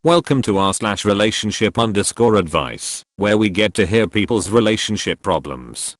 Welcome to r/relationship_advice, where we get to hear people's relationship problems.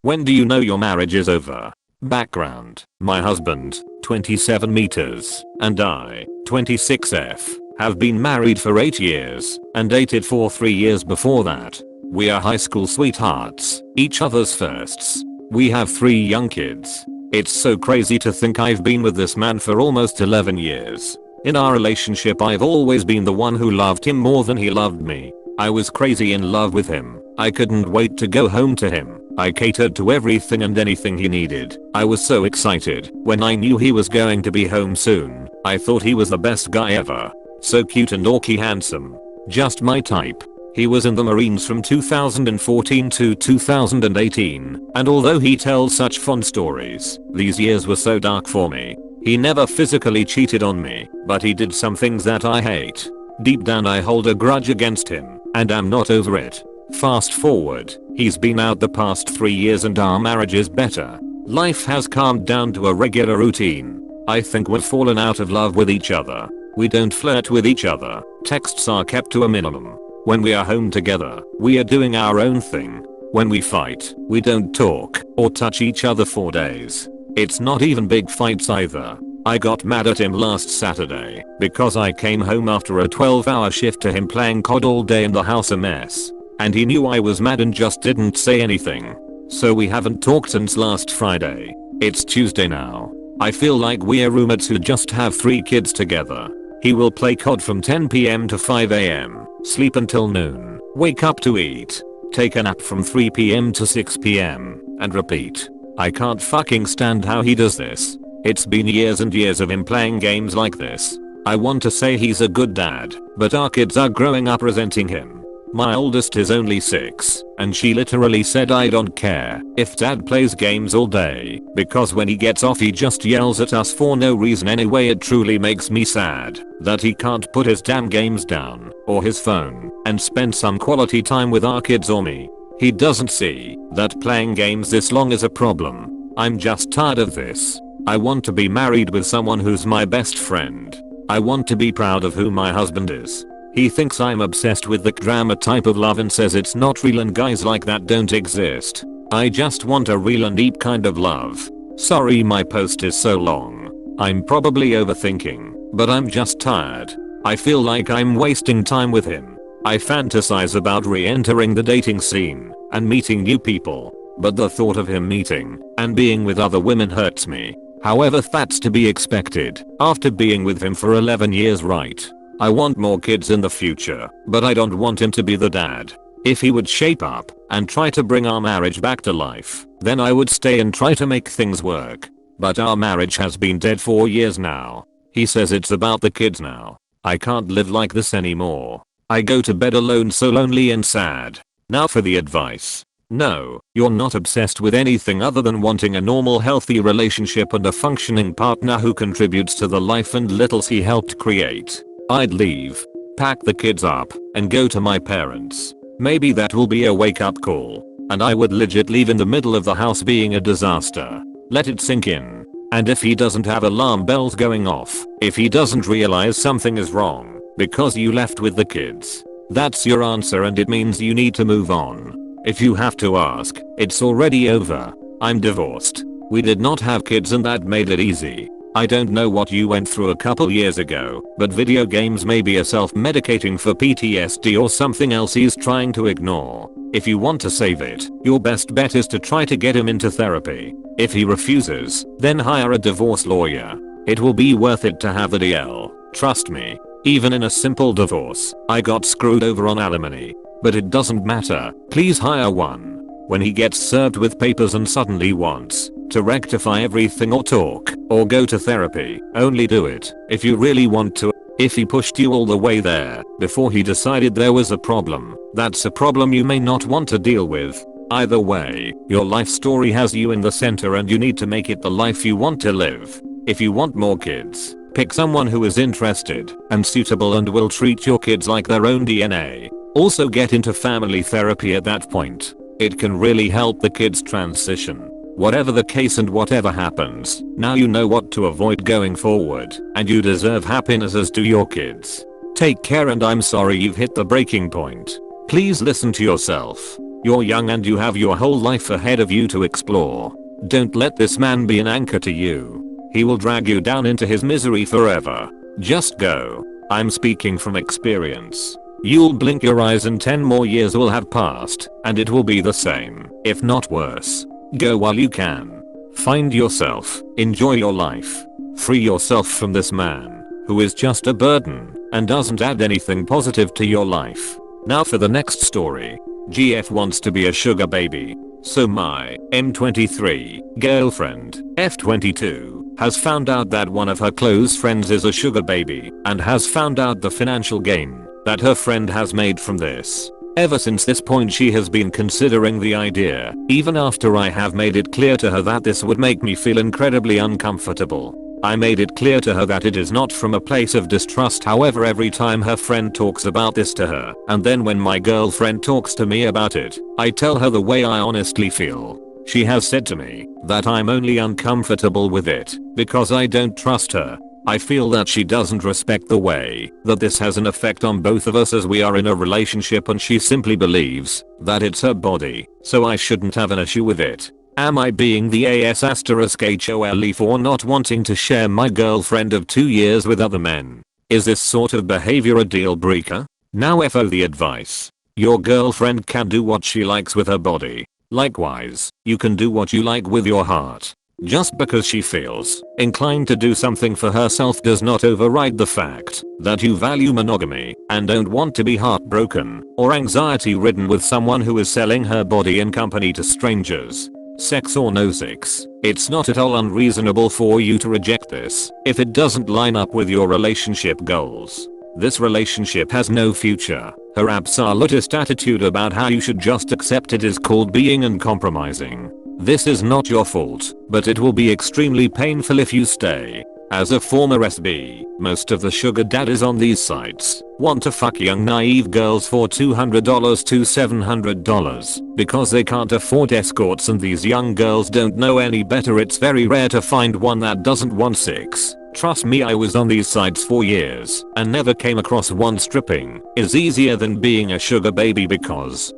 When do you know your marriage is over? Background: my husband, 27 meters, and I, 26F, have been married for 8 years and dated for 3 years before that. We are high school sweethearts, each other's firsts. We have 3 young kids. It's so crazy to think I've been with this man for almost 11 years. In our relationship, I've always been the one who loved him more than he loved me. I was crazy in love with him. I couldn't wait to go home to him. I catered to everything and anything he needed. I was so excited when I knew he was going to be home soon. I thought he was the best guy ever. So cute and dorky handsome. Just my type. He was in the Marines from 2014 to 2018, and although he tells such fond stories, these years were so dark for me. He never physically cheated on me, but he did some things that I hate. Deep down I hold a grudge against him, and I'm not over it. Fast forward, he's been out the past 3 years and our marriage is better. Life has calmed down to a regular routine. I think we've fallen out of love with each other. We don't flirt with each other. Texts are kept to a minimum. When we are home together, we are doing our own thing. When we fight, we don't talk or touch each other for days. It's not even big fights either. I got mad at him last Saturday because I came home after a 12-hour shift to him playing COD all day and the house a mess. And he knew I was mad and just didn't say anything. So we haven't talked since last Friday. It's Tuesday now. I feel like we're roommates who just have 3 kids together. He will play COD from 10 PM to 5 AM, sleep until noon, wake up to eat, take a nap from 3 PM to 6 PM, and repeat. I can't fucking stand how he does this. It's been years and years of him playing games like this. I want to say he's a good dad, but our kids are growing up resenting him. My oldest is only 6, and she literally said I don't care if dad plays games all day, because when he gets off he just yells at us for no reason anyway. It truly makes me sad that he can't put his damn games down, or his phone, and spend some quality time with our kids or me. He doesn't see that playing games this long is a problem. I'm just tired of this. I want to be married with someone who's my best friend. I want to be proud of who my husband is. He thinks I'm obsessed with the drama type of love and says it's not real and guys like that don't exist. I just want a real and deep kind of love. Sorry my post is so long. I'm probably overthinking, but I'm just tired. I feel like I'm wasting time with him. I fantasize about re-entering the dating scene and meeting new people, but the thought of him meeting and being with other women hurts me. However, that's to be expected after being with him for 11 years, right? I want more kids in the future, but I don't want him to be the dad. If he would shape up and try to bring our marriage back to life, then I would stay and try to make things work. But our marriage has been dead for years now. He says it's about the kids now. I can't live like this anymore. I go to bed alone so lonely and sad. Now for the advice. No, you're not obsessed with anything other than wanting a normal healthy relationship and a functioning partner who contributes to the life and littles he helped create. I'd leave, pack the kids up, and go to my parents. Maybe that will be a wake-up call. And I would legit leave in the middle of the house being a disaster. Let it sink in. And if he doesn't have alarm bells going off, if he doesn't realize something is wrong because you left with the kids, that's your answer and it means you need to move on. If you have to ask, it's already over. I'm divorced. We did not have kids and that made it easy. I don't know what you went through a couple years ago, but video games may be a self-medicating for PTSD or something else he's trying to ignore. If you want to save it, your best bet is to try to get him into therapy. If he refuses, then hire a divorce lawyer. It will be worth it to have the DL, trust me. Even in a simple divorce, I got screwed over on alimony. But it doesn't matter, please hire one. When he gets served with papers and suddenly wants to rectify everything or talk or go to therapy, only do it if you really want to. If he pushed you all the way there before he decided there was a problem, that's a problem you may not want to deal with. Either way, your life story has you in the center and you need to make it the life you want to live. If you want more kids, pick someone who is interested and suitable and will treat your kids like their own DNA. Also get into family therapy at that point. It can really help the kids transition. Whatever the case and whatever happens, now you know what to avoid going forward, and you deserve happiness as do your kids. Take care, and I'm sorry you've hit the breaking point. Please listen to yourself. You're young and you have your whole life ahead of you to explore. Don't let this man be an anchor to you. He will drag you down into his misery forever. Just go. I'm speaking from experience. You'll blink your eyes and 10 more years will have passed, and it will be the same, if not worse. Go while you can. Find yourself, enjoy your life. Free yourself from this man, who is just a burden, and doesn't add anything positive to your life. Now for the next story. GF wants to be a sugar baby. So my M23 girlfriend, F22, has found out that one of her close friends is a sugar baby and has found out the financial gain that her friend has made from this. Ever since this point she has been considering the idea, even after I have made it clear to her that this would make me feel incredibly uncomfortable. I made it clear to her that it is not from a place of distrust, however every time her friend talks about this to her, and then when my girlfriend talks to me about it, I tell her the way I honestly feel. She has said to me that I'm only uncomfortable with it because I don't trust her. I feel that she doesn't respect the way that this has an effect on both of us as we are in a relationship, and she simply believes that it's her body, so I shouldn't have an issue with it. Am I being the AS*HOLE for not wanting to share my girlfriend of 2 years with other men? Is this sort of behavior a deal breaker? Now FO the advice. Your girlfriend can do what she likes with her body. Likewise, you can do what you like with your heart. Just because she feels inclined to do something for herself does not override the fact that you value monogamy and don't want to be heartbroken or anxiety ridden with someone who is selling her body in company to strangers. Sex or no sex, it's not at all unreasonable for you to reject this if it doesn't line up with your relationship goals. This relationship has no future. Her absolutist attitude about how you should just accept it is called being uncompromising. This is not your fault, but it will be extremely painful if you stay. As a former SB, most of the sugar daddies on these sites want to fuck young naive girls for $200 to $700 because they can't afford escorts, and these young girls don't know any better. It's very rare to find one that doesn't want sex. Trust me, I was on these sites for years and never came across one. Stripping is easier than being a sugar baby because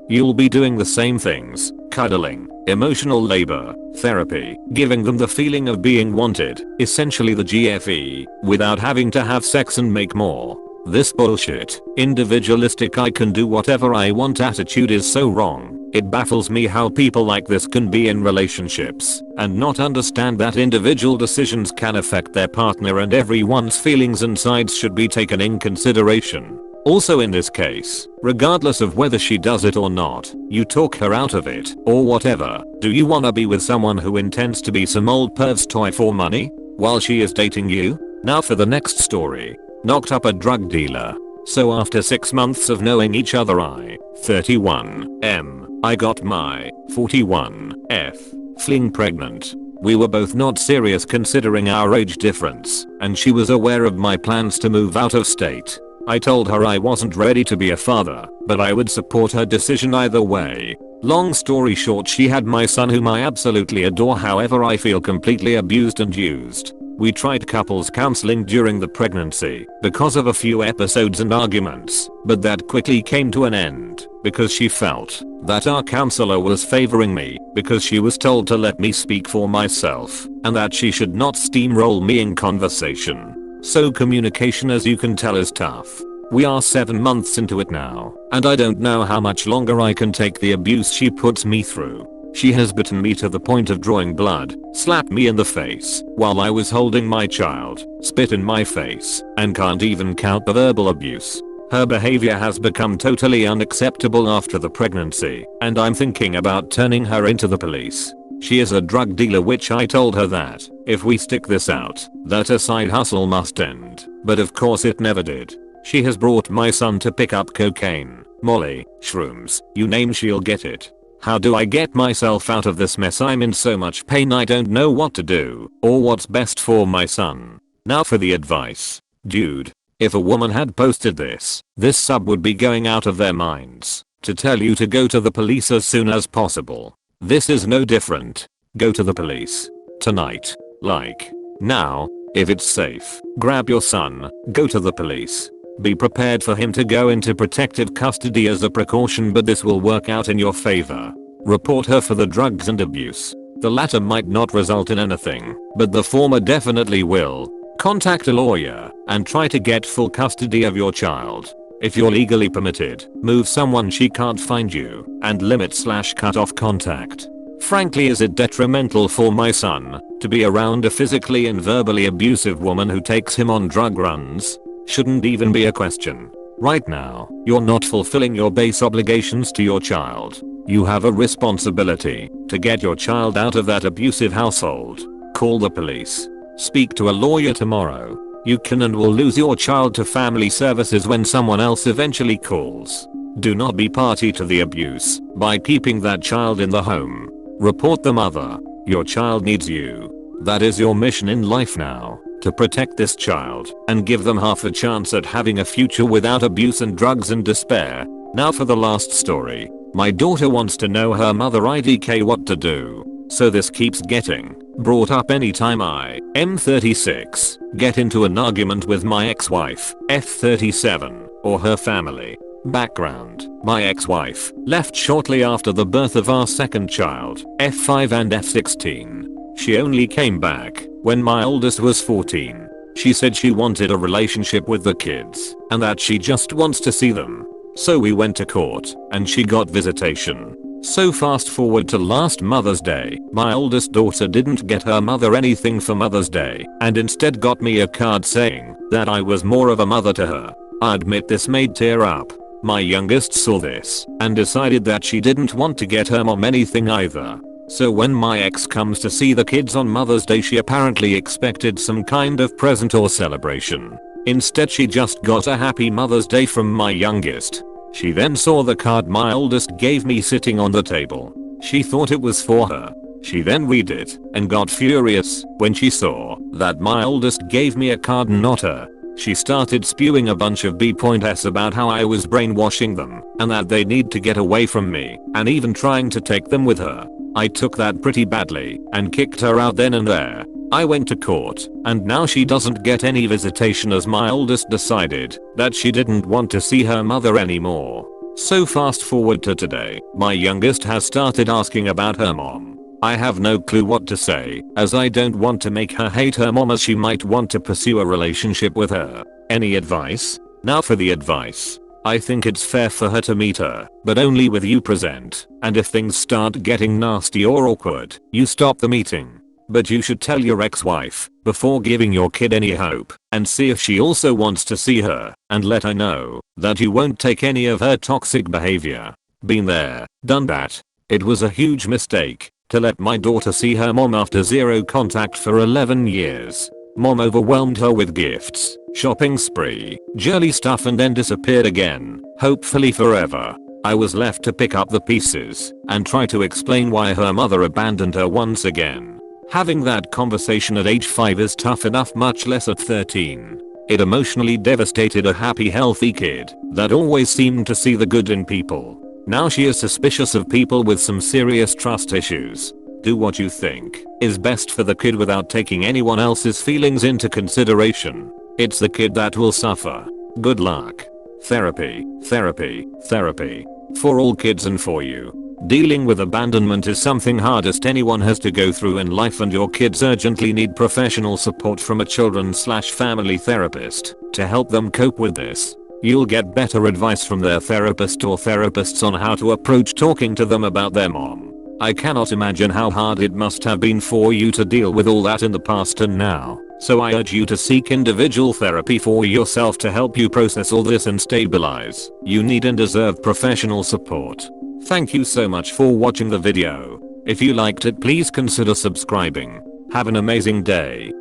you'll be doing the same things: cuddling, emotional labor, therapy, giving them the feeling of being wanted, essentially the GFE, without having to have sex and make more. This bullshit, individualistic I can do whatever I want attitude is so wrong. It baffles me how people like this can be in relationships and not understand that individual decisions can affect their partner and everyone's feelings and sides should be taken in consideration. Also in this case, regardless of whether she does it or not, you talk her out of it or whatever. Do you wanna be with someone who intends to be some old perv's toy for money while she is dating you? Now for the next story. Knocked up a drug dealer. So after 6 months of knowing each other, I, 31M, I got my 41F fling pregnant. We were both not serious considering our age difference, and she was aware of my plans to move out of state. I told her I wasn't ready to be a father, but I would support her decision either way. Long story short, she had my son, whom I absolutely adore, however I feel completely abused and used. We tried couples counseling during the pregnancy because of a few episodes and arguments, but that quickly came to an end because she felt that our counselor was favoring me because she was told to let me speak for myself and that she should not steamroll me in conversation. So communication, as you can tell, is tough. We are 7 months into it now, and I don't know how much longer I can take the abuse she puts me through. She has bitten me to the point of drawing blood, slapped me in the face while I was holding my child, spit in my face, and can't even count the verbal abuse. Her behavior has become totally unacceptable after the pregnancy, and I'm thinking about turning her into the police. She is a drug dealer, which I told her that if we stick this out, that a side hustle must end, but of course it never did. She has brought my son to pick up cocaine, molly, shrooms, you name, she'll get it. How do I get myself out of this mess? I'm in so much pain, I don't know what to do or what's best for my son. Now for the advice. Dude, if a woman had posted this sub would be going out of their minds to tell you to go to the police as soon as possible. This is no different. Go to the police. Tonight. Like. Now. If it's safe. Grab your son. Go to the police. Be prepared for him to go into protective custody as a precaution, but this will work out in your favor. Report her for the drugs and abuse. The latter might not result in anything, but the former definitely will. Contact a lawyer and try to get full custody of your child. If you're legally permitted, move someone she can't find you, and limit/cut off contact. Frankly, is it detrimental for my son to be around a physically and verbally abusive woman who takes him on drug runs? Shouldn't even be a question. Right now, you're not fulfilling your base obligations to your child. You have a responsibility to get your child out of that abusive household. Call the police. Speak to a lawyer tomorrow. You can and will lose your child to family services when someone else eventually calls. Do not be party to the abuse by keeping that child in the home. Report the mother. Your child needs you. That is your mission in life now, to protect this child and give them half a chance at having a future without abuse and drugs and despair. Now for the last story. My daughter wants to know her mother IDK what to do. So this keeps getting brought up anytime I, M36, get into an argument with my ex-wife, F37, or her family. Background: my ex-wife left shortly after the birth of our second child, F5 and F16. She only came back when my oldest was 14. She said she wanted a relationship with the kids and that she just wants to see them. So we went to court and she got visitation. So fast forward to last Mother's Day, my oldest daughter didn't get her mother anything for Mother's Day and instead got me a card saying that I was more of a mother to her. I admit this made tear up. My youngest saw this and decided that she didn't want to get her mom anything either. So when my ex comes to see the kids on Mother's Day, she apparently expected some kind of present or celebration. Instead, she just got a happy Mother's Day from my youngest. She then saw the card my oldest gave me sitting on the table. She thought it was for her. She then read it and got furious when she saw that my oldest gave me a card and not her. She started spewing a bunch of B.S about how I was brainwashing them and that they need to get away from me, and even trying to take them with her. I took that pretty badly and kicked her out then and there. I went to court and now she doesn't get any visitation as my oldest decided that she didn't want to see her mother anymore. So fast forward to today, my youngest has started asking about her mom. I have no clue what to say, as I don't want to make her hate her mom, as she might want to pursue a relationship with her. Any advice? Now for the advice. I think it's fair for her to meet her, but only with you present, and if things start getting nasty or awkward, you stop the meeting. But you should tell your ex-wife before giving your kid any hope, and see if she also wants to see her, and let her know that you won't take any of her toxic behavior. Been there, done that. It was a huge mistake to let my daughter see her mom after zero contact for 11 years. Mom overwhelmed her with gifts, shopping spree, girly stuff, and then disappeared again, hopefully forever. I was left to pick up the pieces and try to explain why her mother abandoned her once again. Having that conversation at age 5 is tough enough, much less at 13. It emotionally devastated a happy, healthy kid that always seemed to see the good in people. Now she is suspicious of people with some serious trust issues. Do what you think is best for the kid without taking anyone else's feelings into consideration. It's the kid that will suffer. Good luck. Therapy, therapy, therapy. For all kids and for you. Dealing with abandonment is something hardest anyone has to go through in life, and your kids urgently need professional support from a children/family therapist to help them cope with this. You'll get better advice from their therapist or therapists on how to approach talking to them about their mom. I cannot imagine how hard it must have been for you to deal with all that in the past and now, so I urge you to seek individual therapy for yourself to help you process all this and stabilize. You need and deserve professional support. Thank you so much for watching the video. If you liked it, please consider subscribing. Have an amazing day.